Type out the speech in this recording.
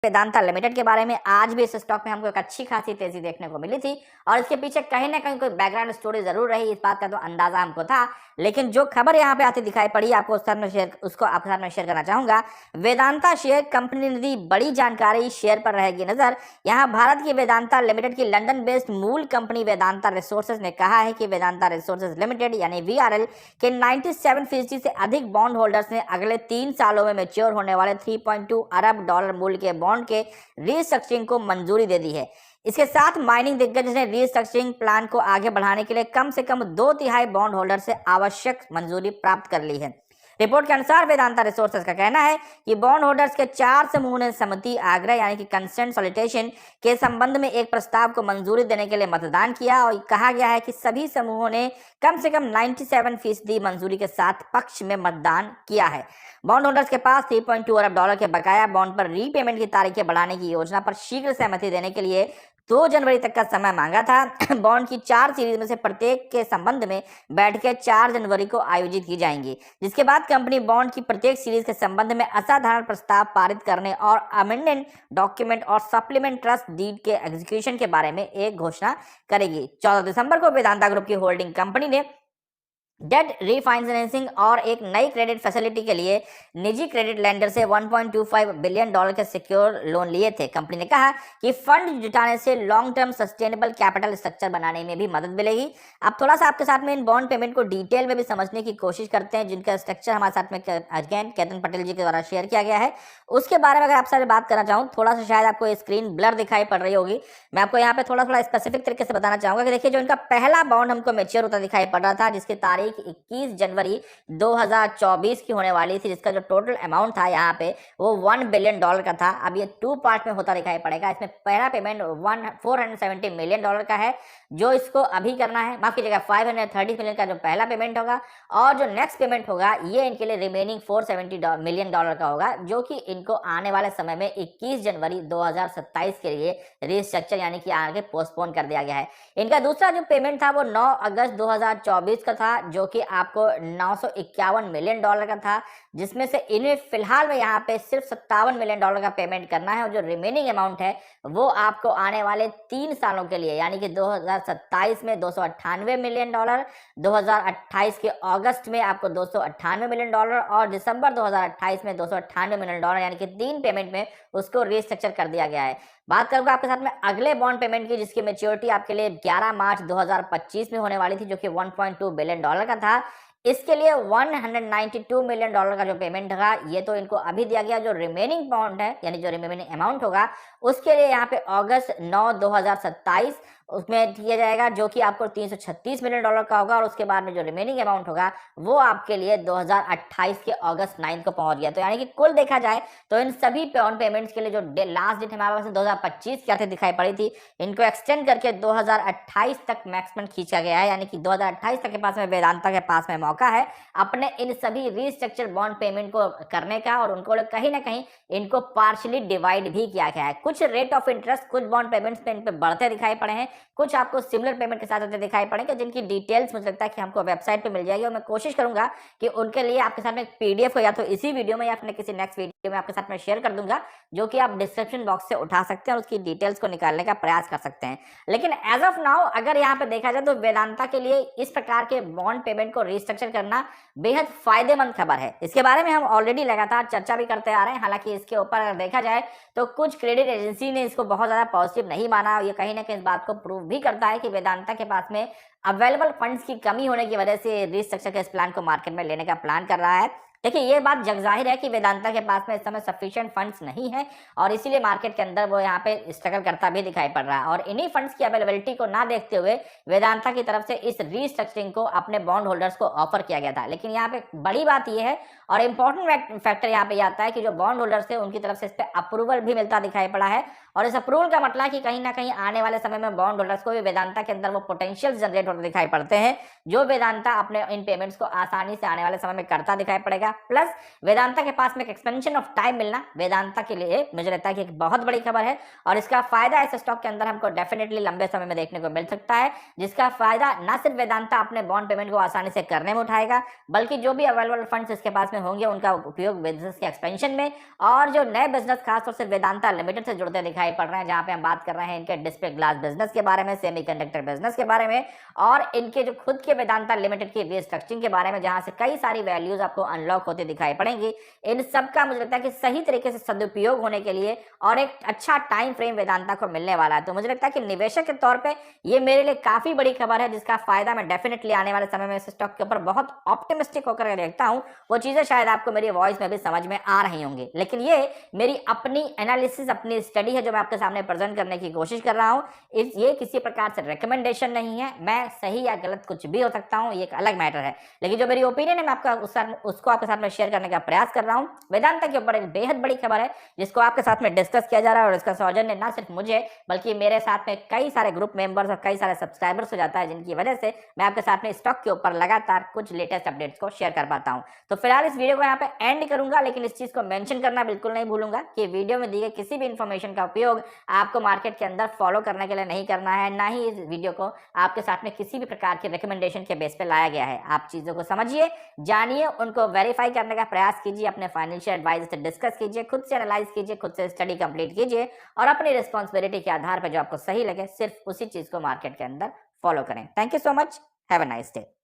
Vedanta limited के बारे में आज भी इस स्टॉक में हमको एक अच्छी खासी तेजी देखने को मिली थी और इसके पीछे कहीं ना कहीं कोई बैकग्राउंड स्टोरी जरूर रही, इस बात का तो अंदाजा हमको था। लेकिन जो खबर यहाँ पे आती दिखाई पड़ी आपको उसको आपके साथ में शेयर करना चाहूंगा। वेदांता शेयर कंपनी ने दी बड़ी जानकारी, शेयर पर रहेगी नजर। यहाँ भारत की वेदांता लिमिटेड की लंदन बेस्ड मूल कंपनी वेदांता रिसोर्सेज ने कहा है कि वेदांता रिसोर्सेज लिमिटेड यानी VRL के 97% से अधिक बॉन्ड होल्डर्स ने अगले 3 सालों में मैच्योर होने वाले $3.2 अरब मूल्य के बॉन्ड के रीस्ट्रक्चरिंग को मंजूरी दे दी है। इसके साथ माइनिंग दिग्गज ने रीस्ट्रक्चरिंग प्लान को आगे बढ़ाने के लिए कम से कम 2/3 बॉन्ड होल्डर से आवश्यक मंजूरी प्राप्त कर ली है। रिपोर्ट के अनुसार वेदांता रिसोर्सेज का कहना है कि बॉन्ड होल्डर्स के 4 समूह ने सहमति आग्रह यानी कि कंसेंट सॉलिसिटेशन के संबंध में एक प्रस्ताव को मंजूरी देने के लिए मतदान किया और कहा गया है कि सभी समूहों ने कम से कम 97% मंजूरी के साथ पक्ष में मतदान किया है। बॉन्ड होल्डर्स के पास $3.2 अरब के बकाया बॉन्ड पर रीपेमेंट की तारीखें बढ़ाने की योजना पर शीघ्र सहमति देने के लिए 2 जनवरी तक का समय मांगा था। बॉन्ड की 4 सीरीज में से प्रत्येक के संबंध में बैठकें 4 जनवरी को आयोजित की जाएंगी, जिसके बाद कंपनी बॉन्ड की प्रत्येक सीरीज के संबंध में असाधारण प्रस्ताव पारित करने और अमेंडेंट डॉक्यूमेंट और सप्लीमेंट ट्रस्ट डीड के एग्जीक्यूशन के बारे में एक घोषणा करेगी। 14 दिसंबर को वेदांता ग्रुप की होल्डिंग कंपनी ने डेट रीफाइनेंसिंग और एक नई क्रेडिट फैसिलिटी के लिए निजी क्रेडिट लेंडर से $1.25 बिलियन के सिक्योर लोन लिए थे। कंपनी ने कहा कि फंड जुटाने से long term sustainable capital structure बनाने में भी मदद मिलेगी। अब थोड़ा सा आपके साथ में इन बॉन्ड पेमेंट को डिटेल में भी समझने की कोशिश करते हैं, जिनका स्ट्रक्चर हमारे साथ में अगेन केतन पटेल जी के द्वारा शेयर किया गया है। उसके बारे में अगर आपसे बात करना चाहूँ, थोड़ा सा शायद आपको स्क्रीन ब्लर दिखाई पड़ रही होगी। मैं आपको यहाँ पे थोड़ा स्पेसिफिक तरीके से बताना चाहूंगा कि देखिए, जो इनका पहला बॉन्ड हमको मैच्योर होता दिखाई पड़ रहा था, जिसकी तारीख 21 जनवरी 2024 की होने वाली थी, जिसका जो टोटल अमाउंट था यहाँ पे वो $1 बिलियन का था। अब ये 2 पार्ट में होता दिखाई पड़ेगा। इसमें पहला पेमेंट $470 मिलियन का है, जो इसको अभी करना है। माफ कीजिएगा, $530 मिलियन का जो पहला पेमेंट होगा, और जो नेक्स्ट पेमेंट होगा ये इनके लिए रिमेनिंग $470 मिलियन का होगा, जो कि इनको आने वाले समय में 21 जनवरी 2027 के लिए रीस्ट्रक्चर यानी कि आगे पोस्टपोन कर दिया गया है। इनका दूसरा जो पेमेंट था वो 9 अगस्त 2024 का था, जो कि आपको $951 मिलियन का था, जिसमें से इन्हें फिलहाल में यहाँ पे सिर्फ $57 मिलियन का पेमेंट करना है, और जो रिमेनिंग अमाउंट है वो आपको आने वाले 3 सालों के लिए यानी कि 2027 में $298 मिलियन, 2028 के अगस्त में आपको $298 मिलियन और दिसंबर 2028 में $298 मिलियन, यानी कि 3 पेमेंट में उसको रीस्ट्रक्चर कर दिया गया है। बात करूंगा आपके साथ में अगले बॉन्ड पेमेंट की, जिसकी मैच्योरिटी आपके लिए 11 मार्च 2025 में होने वाली थी, जो कि $1.2 बिलियन का था। इसके लिए $192 मिलियन का जो पेमेंट होगा ये तो इनको अभी दिया गया। जो रिमेनिंग बॉन्ड है यानी जो रिमेनिंग अमाउंट होगा उसके लिए यहाँ पे अगस्त 9 2027 उसमें दिया जाएगा, जो कि आपको $336 मिलियन का होगा, और उसके बाद में जो रिमेनिंग अमाउंट होगा वो आपके लिए 2028 के अगस्त 9 को पहुंच गया। तो यानी कि कुल देखा जाए तो इन सभी बॉन्ड पेमेंट्स के लिए जो लास्ट डेट हमारे पास 2025 की आते दिखाई पड़ी थी, इनको एक्सटेंड करके 2028 तक मैक्सिमम खींचा गया है। यानी कि 2028 तक के पास में वेदांता के पास में मौका है अपने इन सभी रीस्ट्रक्चर बॉन्ड पेमेंट को करने का, और उनको कहीं ना कहीं इनको पार्शली डिवाइड भी किया गया है। कुछ रेट ऑफ इंटरेस्ट कुछ बॉन्ड पेमेंट्स पे इन पे बढ़ते दिखाई पड़े हैं, कुछ आपको सिमिलर पेमेंट के साथ होते दिखाई पड़ेंगे, जिनकी डिटेल्स मुझे लगता है कि हमको वेबसाइट पे मिल जाएगी, और मैं कोशिश करूंगा कि उनके लिए आपके साथ में PDF को या तो इसी वीडियो में या फिर किसी नेक्स्ट वीडियो में आपके साथ में शेयर कर दूंगा, जो कि आप डिस्क्रिप्शन बॉक्स से उठा सकते हैं और उसकी डिटेल्स को निकालने का प्रयास कर सकते हैं। लेकिन एज ऑफ नाउ अगर यहाँ पे देखा जाए तो वेदांता के लिए इस प्रकार के बॉन्ड पेमेंट को रीस्ट्रक्चर करना बेहद फायदेमंद खबर है। इसके बारे में हम ऑलरेडी लगातार चर्चा भी करते आ रहे हैं। हालांकि इसके ऊपर अगर देखा जाए तो कुछ क्रेडिट एजेंसी ने इसको बहुत ज्यादा पॉजिटिव नहीं माना, और ये कहीं ना कहीं इस बात को प्रूव भी करता है कि वेदांता के पास में अवेलेबल फंड्स की कमी होने की वजह से रीस्ट्रक्चर के इस प्लान को मार्केट में लेने का प्लान कर रहा है। देखिए, ये बात जगजाहिर है कि वेदांता के पास में इस समय सफिशिएंट फंड्स नहीं है, और इसीलिए मार्केट के अंदर वो यहाँ पे स्ट्रगल करता भी दिखाई पड़ रहा है। और इन्हीं फंड्स की अवेलेबिलिटी को ना देखते हुए वेदांता की तरफ से इस रीस्ट्रक्चरिंग को अपने बॉन्ड होल्डर्स को ऑफर किया गया था। लेकिन यहाँ पे बड़ी बात यह है, और इंपॉर्टेंट फैक्टर यहाँ पे आता है कि जो बॉन्ड होल्डर्स थे उनकी तरफ से इस पर अप्रूवल भी मिलता दिखाई पड़ा है, और इस अप्रूवल का मतलब है कि कहीं ना कहीं आने वाले समय में बॉन्ड होल्डर्स को भी वेदांता के अंदर वो पोटेंशियल जनरेट होते दिखाई पड़ते हैं, जो वेदांता अपने इन पेमेंट्स को आसानी से आने वाले समय में करता दिखाई पड़ेगा। जाएगा। प्लस वेदांता के पास में एक एक्सपेंशन ऑफ टाइम मिलना वेदांता के लिए मुझे लगता है कि एक बहुत बड़ी खबर है और इसका फायदा इस स्टॉक के अंदर हमको डेफिनेटली लंबे समय में देखने को मिल सकता है, जिसका फायदा न सिर्फ वेदांता अपने बॉन्ड पेमेंट को आसानी से करने में उठाएगा, बल्कि जो भी अवेलेबल फंड्स इसके पास में होंगे उनका उपयोग बिजनेस के एक्सपेंशन में और जो नए बिजनेस खासतौर से वेदांता लिमिटेड से जुड़ते दिखाई पड़ रहे हैं, जहां पे हम बात कर रहे हैं इनके डिस्प्ले ग्लास बिजनेस के बारे में, सेमीकंडक्टर बिजनेस के बारे में और इनके जो खुद के वेदांता लिमिटेड की रीस्ट्रक्चरिंग के बारे में, जहां से कई सारी वैल्यूज आपको अनलॉक होते दिखाई पड़ेंगी। इन सब का मुझे लगता है कि सही तरीके से सदुपयोग होने के लिए और एक अच्छा टाइम फ्रेम वेदांता को मिलने वाला है। तो मुझे लगता है कि निवेशक के तौर पे ये मेरे लिए काफी बड़ी खबर है, जिसका फायदा मैं डेफिनेटली आने वाले समय में इस स्टॉक के ऊपर बहुत ऑप्टिमिस्टिक होकर देखता हूं। वो चीजें शायद आपको मेरी वॉइस में भी समझ में आ रही होंगी, लेकिन ये मेरी अपनी एनालिसिस, अपनी स्टडी है जो मैं आपके सामने प्रेजेंट करने की कोशिश कर रहा हूं। ये किसी प्रकार से रिकमेंडेशन नहीं है, मैं सही या गलत कुछ भी हो सकता हूं, ये एक अलग मैटर है, लेकिन जो मेरी ओपिनियन है मैं उसको आपके साथ में शेयर करने का प्रयास कर रहा हूं। वेदांता के ऊपर एक बेहद बड़ी खबर है जिसको आपके साथ में डिस्कस किया जा रहा है और इसका सौजन्य ना सिर्फ मुझे बल्कि मेरे साथ में कई सारे ग्रुप मेंबर्स और कई सारे सब्सक्राइबर्स हो जाता है, जिनकी वजह से मैं आपके साथ में स्टॉक के ऊपर लगातार कुछ लेटेस्ट अपडेट्स को शेयर कर पाता हूं। तो फिलहाल इस वीडियो को यहाँ पे एंड करूंगा, लेकिन इस चीज को मेंशन करना बिल्कुल नहीं भूलूंगा कि वीडियो में दी गई किसी भी इंफॉर्मेशन का उपयोग आपको मार्केट के अंदर फॉलो करने के लिए नहीं करना है, ना ही इस वीडियो को आपके साथ में किसी भी प्रकार के रिकमेंडेशन के बेस पे लाया गया है। आप चीजों को समझिए, जानिए, उनको वेरीफाई करने का प्रयास कीजिए, अपने फाइनेंशियल एडवाइजर से डिस्कस कीजिए, खुद से एनालाइज कीजिए, खुद से स्टडी कंप्लीट कीजिए और अपनी रिस्पॉन्सिबिलिटी के आधार पर जो आपको सही लगे सिर्फ उसी चीज को मार्केट के अंदर फॉलो करें। Thank you so much, have a nice day.